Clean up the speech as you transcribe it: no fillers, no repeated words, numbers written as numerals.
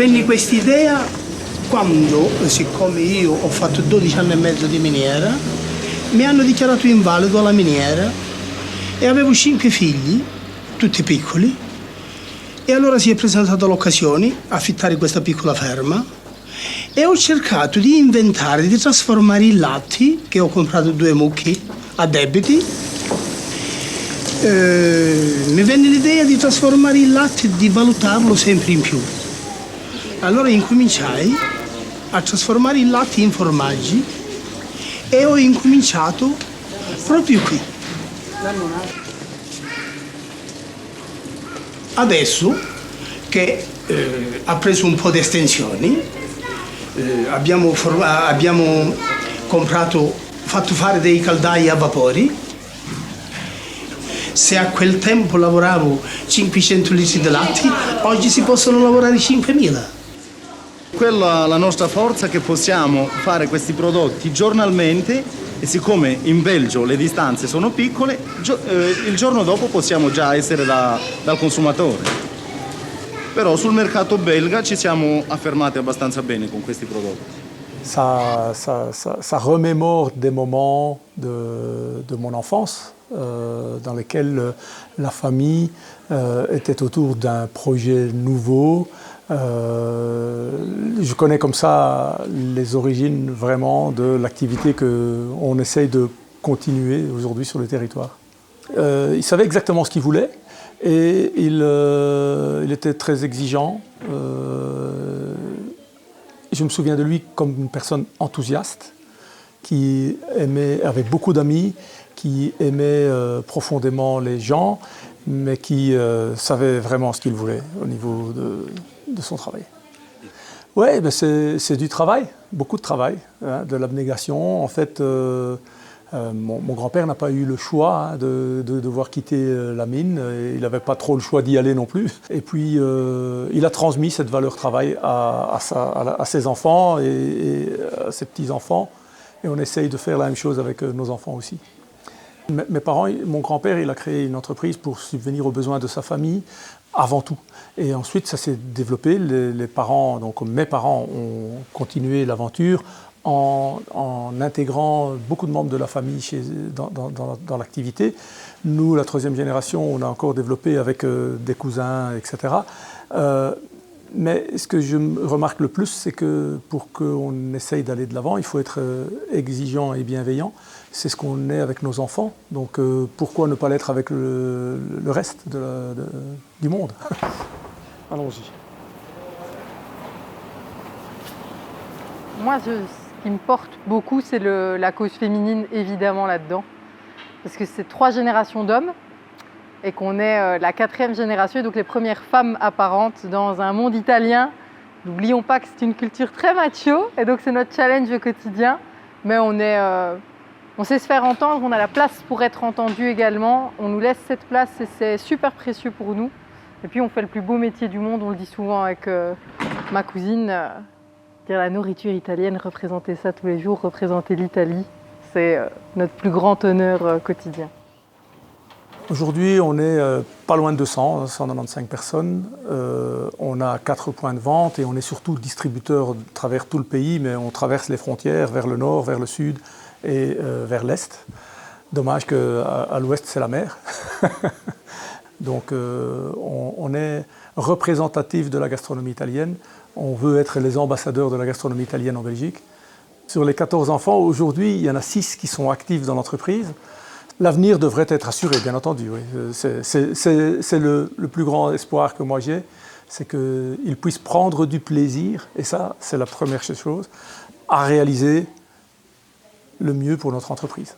venne questa idea quando, siccome io ho fatto 12 anni e mezzo di miniera, mi hanno dichiarato invalido alla miniera e avevo 5 figli, tutti piccoli, e allora si è presentata l'occasione di affittare questa piccola ferma e ho cercato di inventare, di trasformare i latti, che ho comprato 2 mucchi a debiti. Mi venne l'idea di trasformare il latte e di valutarlo sempre in più. Allora incominciai a trasformare il latte in formaggi e ho incominciato proprio qui. Adesso che ha preso un po' di estensioni, abbiamo fatto fare dei caldai a vapori. Se a quel tempo lavoravo 500 litri di latte, oggi si possono lavorare 5.000. Quella è la nostra forza, che possiamo fare questi prodotti giornalmente, e siccome in Belgio le distanze sono piccole, il giorno dopo possiamo già essere dal consumatore. Però sul mercato belga ci siamo affermati abbastanza bene con questi prodotti. Ça remémore des moments de mon enfance dans lesquels la famille était autour d'un projet nouveau. Je connais comme ça les origines vraiment de l'activité qu'on essaye de continuer aujourd'hui sur le territoire. Il savait exactement ce qu'il voulait et il était très exigeant. Je me souviens de lui comme une personne enthousiaste qui avait beaucoup d'amis, qui aimait profondément les gens, mais qui savait vraiment ce qu'il voulait au niveau de son travail. Oui, ben c'est du travail, beaucoup de travail, hein, de l'abnégation. En fait, mon grand-père n'a pas eu le choix, hein, de devoir quitter la mine. Il n'avait pas trop le choix d'y aller non plus. Et puis, il a transmis cette valeur travail à ses enfants et à ses petits-enfants. Et on essaye de faire la même chose avec nos enfants aussi. Mes parents, mon grand-père, il a créé une entreprise pour subvenir aux besoins de sa famille, avant tout. Et ensuite, ça s'est développé. Les parents, donc mes parents, ont continué l'aventure en intégrant beaucoup de membres de la famille dans l'activité. Nous, la 3e génération, on a encore développé avec des cousins, etc. Mais ce que je remarque le plus, c'est que pour qu'on essaye d'aller de l'avant, il faut être exigeant et bienveillant. C'est ce qu'on est avec nos enfants. Donc pourquoi ne pas l'être avec le reste du monde? Allons-y. Moi, ce qui me porte beaucoup, c'est la cause féminine, évidemment, là-dedans. Parce que c'est 3 générations d'hommes et qu'on est la 4e génération, donc les premières femmes apparentes dans un monde italien. N'oublions pas que c'est une culture très macho et donc c'est notre challenge au quotidien. Mais on sait se faire entendre, on a la place pour être entendu également. On nous laisse cette place et c'est super précieux pour nous. Et puis on fait le plus beau métier du monde, on le dit souvent avec ma cousine. Dire la nourriture italienne, représenter ça tous les jours, représenter l'Italie, c'est notre plus grand honneur quotidien. Aujourd'hui, on est pas loin de 200, 195 personnes. On a 4 points de vente et on est surtout distributeur à travers tout le pays, mais on traverse les frontières vers le nord, vers le sud et vers l'est. Dommage qu'à l'ouest, c'est la mer. Donc on est représentatif de la gastronomie italienne. On veut être les ambassadeurs de la gastronomie italienne en Belgique. Sur les 14 enfants, aujourd'hui, il y en a 6 qui sont actifs dans l'entreprise. L'avenir devrait être assuré, bien entendu. Oui. C'est le plus grand espoir que moi j'ai, c'est qu'ils puissent prendre du plaisir, et ça, c'est la première chose, à réaliser le mieux pour notre entreprise.